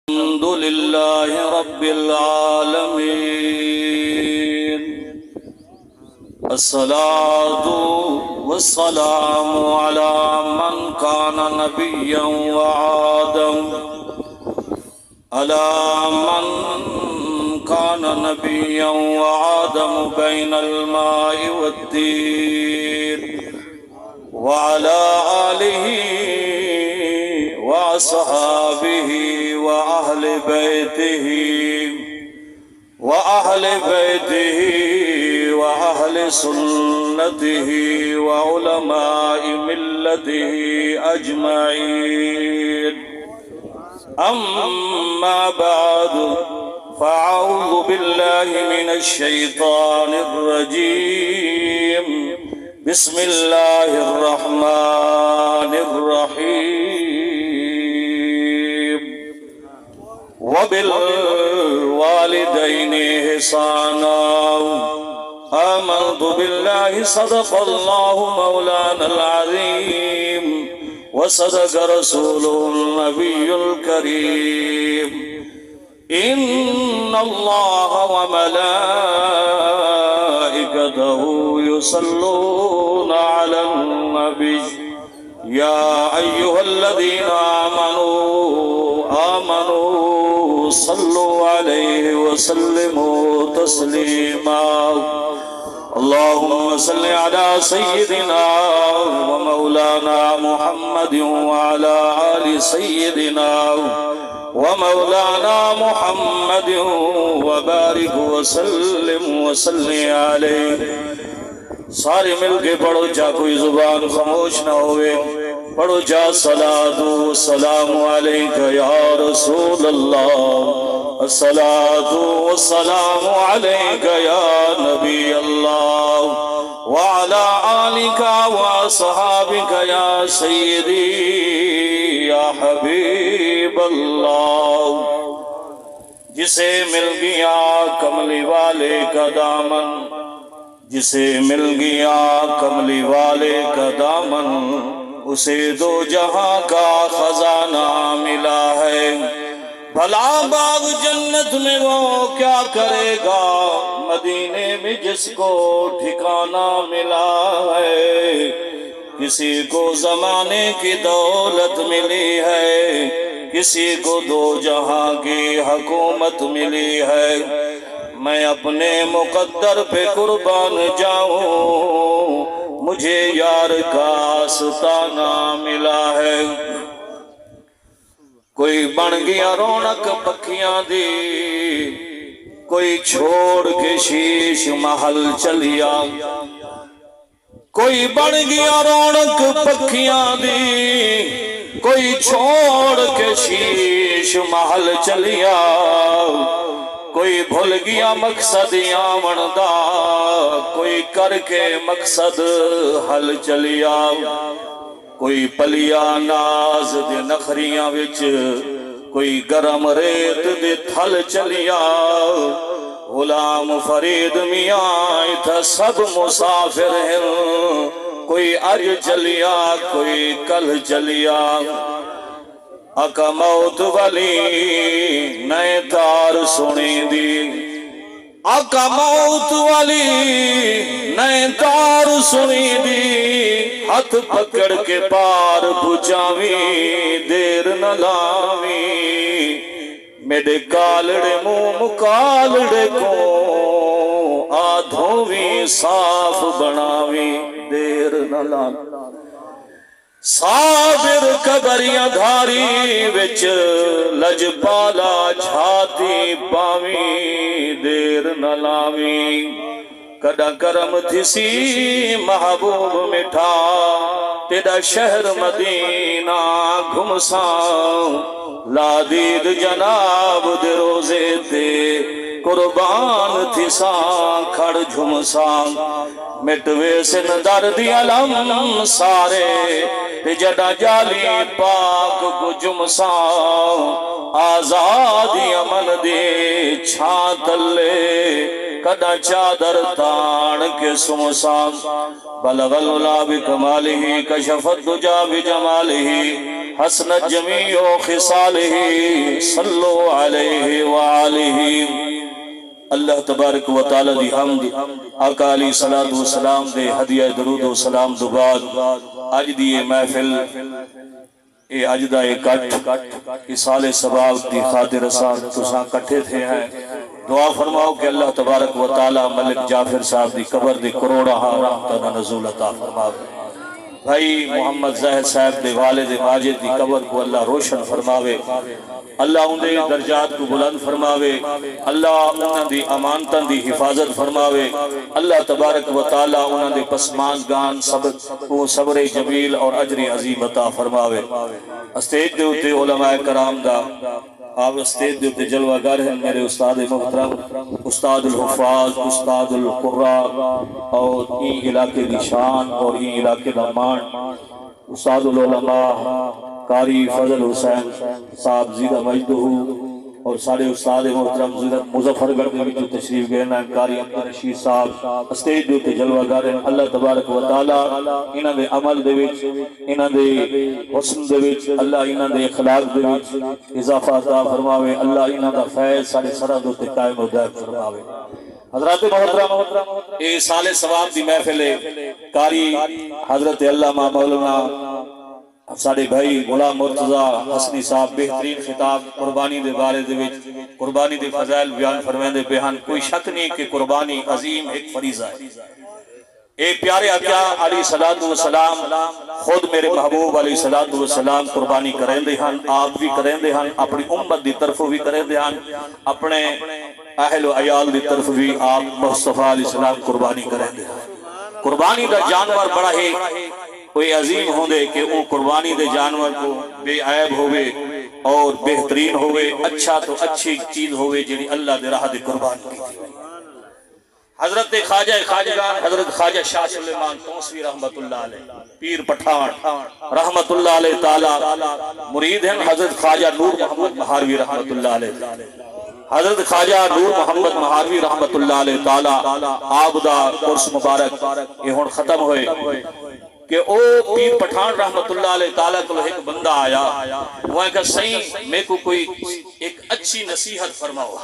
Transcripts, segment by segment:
الحمد لله رب العالمين الصلاة والسلام على من كان نبيا وآدم بين الماء والدين وعلى آله وأصحابه وأهل بيته وأهل سنته وعلماء ملته أجمعين أما بعد فأعوذ بالله من الشيطان الرجيم بسم الله الرحمن الرحيم وبالوالدين إحسانا آمنت بالله صدق الله مولانا العظيم وصدق رسوله النبي الكريم إن الله وملائكته يصلون على النبي يا أيها الذين آمنوا صلوا عليه وسلموا تسليما اللهم صل على سيدنا ومولانا محمد وعلى آل سيدنا ومولانا محمد وبارك وسلم عليه سارے مل کے پڑھو جا کوئی زبان خاموش نہ ہوئے پڑھو جا صلاۃ و سلام علیک یا رسول اللہ الصلاۃ و سلام علیک یا نبی اللہ وعلی آلک و اصحابک یا سیدی یا حبیب اللہ جسے مل گیا کملی والے کا دامن جسے مل گیا کملی والے کا دامن اسے دو جہاں کا خزانہ ملا ہے بھلا باغ جنت میں وہ کیا کرے گا مدینے میں جس کو ٹھکانہ ملا ہے کسی کو زمانے کی دولت ملی ہے کسی کو دو جہاں کی حکومت ملی ہے میں اپنے مقدر پہ قربان جاؤں مجھے یار کا آستانہ ملا ہے کوئی بن گیا رونق پکھیاں دی کوئی چھوڑ کے شیش محل چلیا کوئی بن گیا رونق پکھیاں دی کوئی چھوڑ کے شیش محل چلیا کوئی بھول گیا مقصد آمن دا کوئی کر کے مقصد حل چلیا کوئی پلیا ناز دے نخریاں وچ کوئی گرم ریت دے تھل چلیا غلام فرید میاں تھا سب مسافر ہیں کوئی اج چلیا کوئی کل چلیا آقا موت والی نئے تار سنی دی آقا موت والی نئے تار سنی دی ہاتھ پکڑ کے پار پچاویں دیر نہ لاویں میرے کالڑے منہ مکالڑے کو آدھویں صاف بناویں دیر نہ لاویں صابر قبریاں دھاری وچ لجپالا جھاتی پاویں دیر نہ لاویں کدا کرم تھسی محبوب مٹھا تیرا شہر مدینہ گھمساں لا دید جناب دے روزے تے قربان تھساں کھڑ جھمساں مٹوے سن دردی علم سارے جڑا جالی پاک کو جمساں آزادی امن دے چھاں تلے کدا چادر تان کے سمساں بلغ العلا بکمالہ کشف الدجا بجمالہ حسنت جمیع خصالہ صلو علیہ وآلہ۔ اللہ تبارک و تعالی دی حمد، آقا علیہ الصلوۃ والسلام دے ہدیہ درود و سلام دو بعد اج دی محفل اے اج دا اکٹھ اصال ثواب دی خاطر اساں تساں کٹھے تھے ہیں۔ دعا فرماؤ کہ اللہ تبارک و تعالی ملک جعفر صاحب دی قبر دی کروڑا رحمت دا نزول عطا فرماوے۔ بھائی محمد ظاہر صاحب دے والد ماجد دی قبر کو اللہ روشن فرماوے، اللہ ان دے درجات کو بلند فرماوے، اللہ انہاں دی امانتاں دی حفاظت فرماوے، اللہ تبارک و تعالی انہاں دے پسماندگان صبر جمیل اور اجر عظیم عطا فرماوے۔ اسٹیج دے اوتے علماء کرام دا، آپ اسٹیج دے اوتے جلوہ گر ہیں میرے استاد محترم استاد الحفاظ استاد القراء اور این علاقے دی شان اور این علاقے دا مان استاد العلماء قاری فضل حسین صاحب زیدہ مجدہ اور سارے استاد محترم مظفر گڑھ دے وچ تشریف گئے ہیں، قاری عبد الرشید صاحب اسٹیج دے تے جلوہ گر ہیں۔ اللہ تبارک و تعالی انہاں دے عمل دے وچ، انہاں دے حسن دے وچ، اللہ انہاں دے اخلاق دے وچ اضافہ عطا فرماوے، اللہ انہاں دا فیض سارے سرحد تے قائم و دائم فرماوے۔ حضرات محترم اے سال ثواب دی محفل ہے، قاری حضرت علامہ مولانا ساڑے بھائی غلام مرتضی حسنی صاحب بہترین خطاب قربانی دے بارے دے وچ قربانی دے فضائل بیان فرمائندے بیان، کوئی شک نہیں کہ قربانی عظیم ایک فریضہ ہے۔ اے پیارے آقا علیہ السلام خود میرے محبوب علیہ السلام قربانی کریں دے ہن، آپ بھی کریں دے ہن، اپنی امت دی طرف بھی کریں دے ہن، اپنے اہل و عیال دی طرف بھی آپ مصطفیٰ علیہ السلام قربانی کریں دے ہن۔ قربانی دا جانور بڑا ہے کوئی عظیم ہوں دے کہ وہ قربانی دے جانور کو بے عیب ہوئے اور بہترین ہوئے، اچھا تو اچھی چیز ہوئے جنہی اللہ دے راہ دے قربانی کی تھی۔ حضرت خواجگان حضرت خواجہ شاہ سلیمان توسوی رحمت اللہ علیہ پیر پٹھان رحمت اللہ علیہ تعالی مرید ہیں حضرت خواجہ نور محمد مہاروی رحمت اللہ علیہ، حضرت خواجہ نور محمد مہاروی رحمت اللہ علیہ تعالی آپ دا قرص مبارک یہ ہون ختم ہوئے کہ او پیر پٹھان رحمت اللہ علیہ تعالیٰ کو ایک بندہ آیا، وہ ہے کہ صحیح میں کو کوئی ایک اچھی نصیحت فرماؤ۔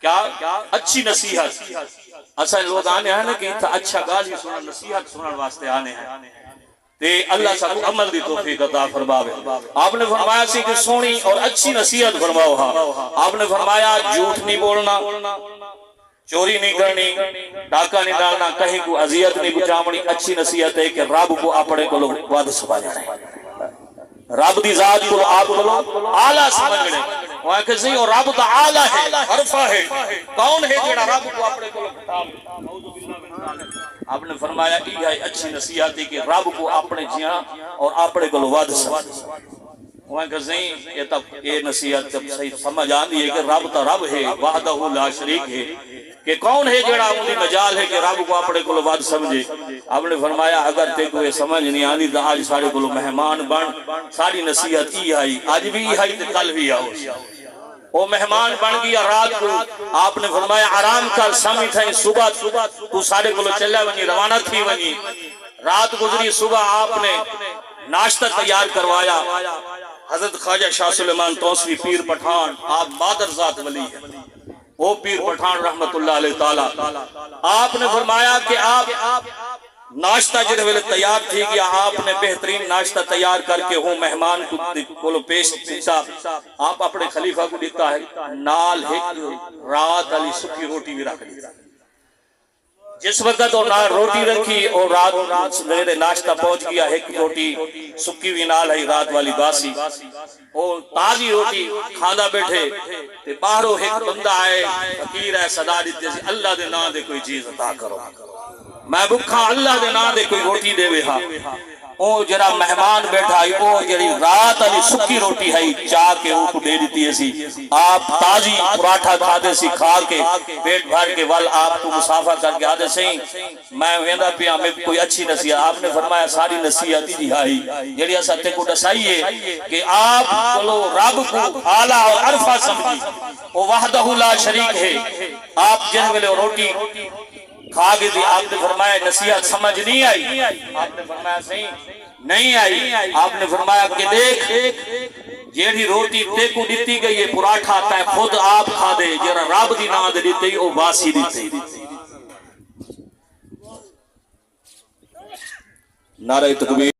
کیا اچھی نصیحت؟ اصلا لوگ آنے ہیں نا کہ اچھا غازی سنن نصیحت سنن واسطے آنے ہیں تے اللہ سب عمل دی توفیق عطا فرماوے۔ آپ نے فرمایا سی کہ سونی اور اچھی نصیحت فرماؤ۔ آپ نے فرمایا جھوٹ نہیں بولنا، چوری نہیں کرنی، ڈاکہ نہیں ڈالنا، کہیں کو اذیت نہیں بچامنی۔ اچھی نصیحت ہے کہ رب کو اپنے کو وعد سمجھ رہے، رب دی ذات کو آپ کو اعلیٰ سمجھ رہے، وہ کہ صحیح اور رب تا اعلیٰ ہے، عرفہ ہے، کون ہے جڑا رب کو اپنے کو آپ نے فرمایا یہ ہے اچھی نصیحت ہے کہ رب کو اپنے جیاں اور اپنے کو وعد سمجھ۔ وہ کہ صحیح یہ نصیحت جب صحیح سمجھ آندی ہے کہ رب تا رب ہے، وحدہ لا شریک ہے، کہ کون ہے جڑا انہی مجال ہے کہ رب کو اپنے کو وعد سمجھے۔ آپ نے فرمایا اگر تے کوئی سمجھ نہیں آندی تو آج ساڑے کو مہمان بن، ساری نصیحت ہی آئی، آج بھی آئی تو کل بھی آؤ۔ وہ مہمان بن گیا رات کو، آپ نے فرمایا آرام کر سمی تھا صبح تو ساڑے کو چلے ونی روانہ تھی ونی۔ رات گزری، صبح آپ نے ناشتہ تیار کروایا۔ حضرت خواجہ شاہ سلیمان توسوی پیر پٹھان آپ مادر ذات ولی ہے، وہ پیر پٹھان رحمت اللہ علیہ تعالی آپ نے فرمایا کہ آپ ناشتہ جنہیں ویلے تیار تھی گیا، آپ نے بہترین ناشتہ تیار کر کے وہ مہمان کو پیش دیتا۔ آپ اپنے خلیفہ کو دیتا ہے نال ایک رات علی سکی روٹی بھی رکھ دیتا۔ جس وقت اور روٹی رکھی اور رات میرے ناشتہ پہنچ گیا، ایک روٹی سکی بھی نال ہے رات والی باسی، اور تازی روٹی کھانا بیٹھے تے باہروں ایک بندہ آئے، فقیر ہے، صدا دیتے ہیں اللہ دے نا دے کوئی چیز عطا کرو، میں بکھا اللہ دے نا دے کوئی روٹی دے وے ہاں۔ او جرا مہمان بیٹھا ہے، او جڑی رات علی سکی روٹی ہے چاہ کے اوپر دے دیتی ہے سی، آپ تازی پراٹھا کھا دے سی، کھا کے پیٹ بھر کے وال آپ کو مسافہ کر کے آدھے سی میں ویندہ پیا میں کوئی اچھی نصیحت۔ آپ نے فرمایا ساری نصیحت ہی آئی جڑی ایسا تے کو دسائیے کہ آپ کو رب کو اعلیٰ اور عرفہ سمجھی، وہ وحدہ لا شریک ہے۔ آپ جن ویلے روٹی کھا گئی تھی، آپ نے فرمایا نصیحت سمجھ نہیں آئی۔ آپ نے فرمایا صحیح نہیں آئی. آپ نے فرمایا کہ دیکھ جیڑی روٹی تے کو دیتی گئی ہے پراٹھا تے خود آپ کھا دے جڑا رب دی نام دے دیتی او باسی دیتی. نعرہ تکبیر.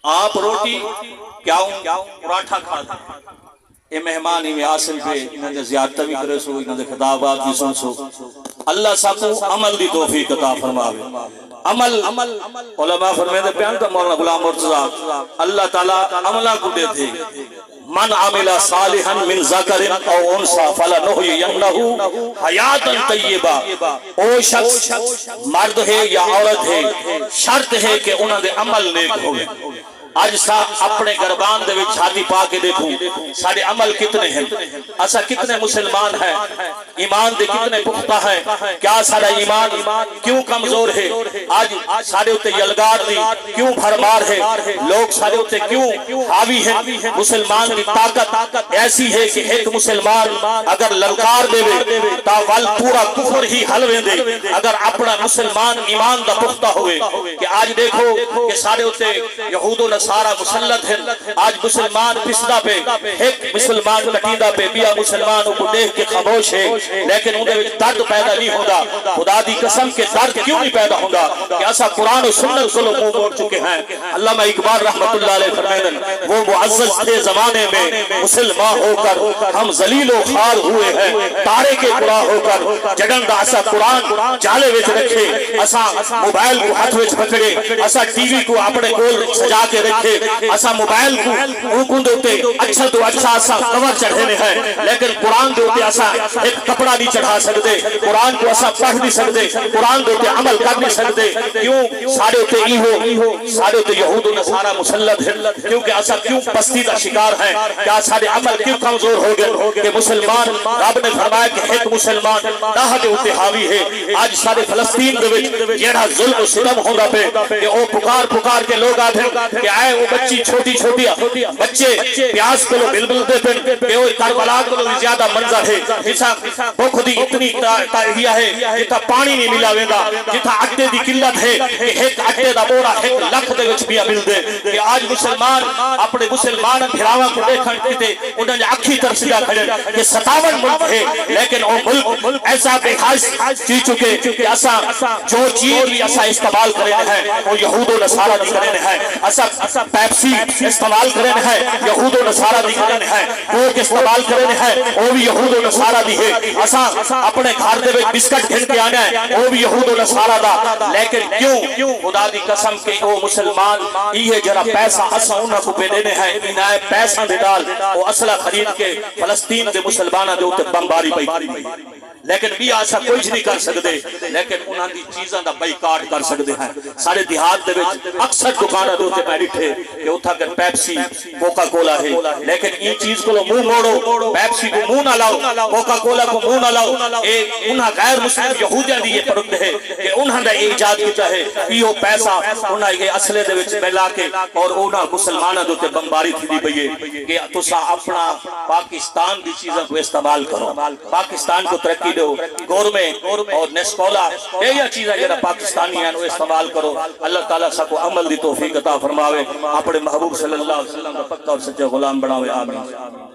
آپ روٹی کیا پراٹھا کھا دیں اے مہمان ہی میں حاصل پہ انہوں نے زیادتہ بھی کرے سو انہوں نے خطابات بھی سن سو. اللہ ساکو عمل دی توفیق عطا فرماوے. عمل علماء فرمائے دے پیان تا مولانا غلام مرتضی اللہ تعالیٰ عملہ کو دے تھے. من عمل صالحا من ذکر او انسا فلنحیینہ حیاتا طیبہ. او شخص مرد ہے یا عورت ہے شرط ہے کہ انہوں نے عمل نیک ہوئے. آج اپنے گربان دے وچ چھاتی پا کے دیکھوں سارے عمل کتنے ہیں. اسا کتنے مسلمان ہیں ایمان دے کتنے پختہ ہیں. کیا سارا ایمان کیوں کمزور ہے. آج سارے ہوتے یلگار دی کیوں بھرمار ہے. لوگ سارے ہوتے کیوں حاوی ہیں. مسلمان کی طاقت ایسی ہے کہ ایک مسلمان اگر للکار دے تاول پورا کفر ہی حلوے دے. اگر اپنا مسلمان ایمان دا پختہ ہوئے کہ آج دیکھو کہ سارے ہوتے یہود و سارا مسلط ہے. آج مسلمان پسدہ پہ ایک مسلمان کٹیدہ پہ بیا مسلمانوں کو دیکھ کے خاموش ہے لیکن انہیں درد پیدا نہیں ہوگا. خدا دی قسم کے درد کیوں نہیں پیدا ہوگا کہ ایسا قرآن و سنت کو لوگ منہ موڑ چکے ہیں. علامہ اقبال رحمت اللہ علیہ فرمائیں وہ معزز تھے زمانے میں مسلمان ہو کر ہم ذلیل و خوار ہوئے ہیں. تارے کے قرآن ہو کر جڑندہ ایسا قرآن جالے وچ رکھے ایسا موبائل کو ہاتھ وچ پکڑے ایسا ٹی وی کو اپنے کول سجا کے رکھے ایسا موبائل کو اوکن دوتے اچھا تو اچھا ایسا کور چڑھے ہیں لیکن قرآن دوتے ایسا ایک کپڑا نہیں چڑھا سکتے. قرآن کو ایسا پڑھ نہیں سکتے. قرآن دوتے عمل کر نہیں سکتے. کیوں سارے ہوتے ایہو سارے ہوتے یہود و نصارہ مسلط ہیں کیونکہ ایسا کیوں پستی کا شکار ہیں. کیا سارے عمل کیوں کمزور ہو گئے کہ مسلمان رب نے فرمایا کہ ایک مسلمان ناہ دے ہوتے حاوی ہے. آج سارے فلسطین دے وچ جیڑا ظلم و ستم ہوندا پہ کہ او پکار کے لوگ آتے کہ آئے وہ بچی چھوٹی بچے پیاس کو بلبل دے پھر کہ وہ کربلا کو زیادہ منظر ہے جسا بخ دی اتنی تاہیہ ہے جتا پانی نہیں ملا ویندہ جتا اٹے دی قلت ہے کہ ایک اٹے دا بورا ایک لکھ دے وچ بیا مل دے. کہ آج مسلمان اپنے مسلمان بھراواں کو دیکھن کیتے انہاں نے اکھی ترسیدہ کھڑے کہ 57 ملک ہے لیکن وہ ملک ایسا بے حاس چی چکے کہ ایسا جو چیز بھی ایسا استعمال کرے ہیں وہ یہود و نصارہ دی کرے ہیں. ایسا پیپسی استعمال کرنے ہیں یہود و نصارہ دی کرنے ہیں. کوک استعمال کرنے ہیں وہ بھی یہود و نصارہ دی ہے. اسا اپنے گھر دے وچ بسکٹ گھن کے آنا ہے وہ بھی یہود و نصارہ دا. لیکن کیوں خدا دی قسم کہ وہ مسلمان یہ جڑا پیسہ اسا انہاں کو پہ دینے ہیں انہاں پیسہ دے ڈال وہ اسلحہ خرید کے فلسطین دے مسلماناں دے اوتے بمباری پئی لیکن بھی ایسا کوئی نہیں کر سکتے. لیکن انہاں دی چیزاں دا بائیکاٹ کر سکتے ہیں. سارے دیہات دے وچ اکثر دکاناں دے اوتے بیٹھے کہ اتھا کر پیپسی کوکا کولا ہے لیکن یہ چیز کو منہ موڑو پیپسی کو منہ نہ لاؤ کوکا کولا کو منہ نہ لاؤ. انہاں غیر مسلم یہودیاں دی یہ پرکھ ہے کہ انہاں دا ایجاد کیتا ہے یہ پیسہ انہاں یہ اسلحے دے وچ ملا کے اور انہاں مسلماناں دے اوتے بمباری تھی پئی ہے کہ تسا اپنا پاکستان دی چیزاں کو استعمال کرو. پاکستان کو ترقی دو گورمے اور نیسکولا یہ چیزیں جڑا پاکستانی ہیں وہ استعمال کرو. اللہ تعالیٰ سا کو عمل دی توفیق عطا فرماوے. اپنے محبوب صلی اللہ علیہ وسلم کا پکا اور سچا غلام بناوے. آمین.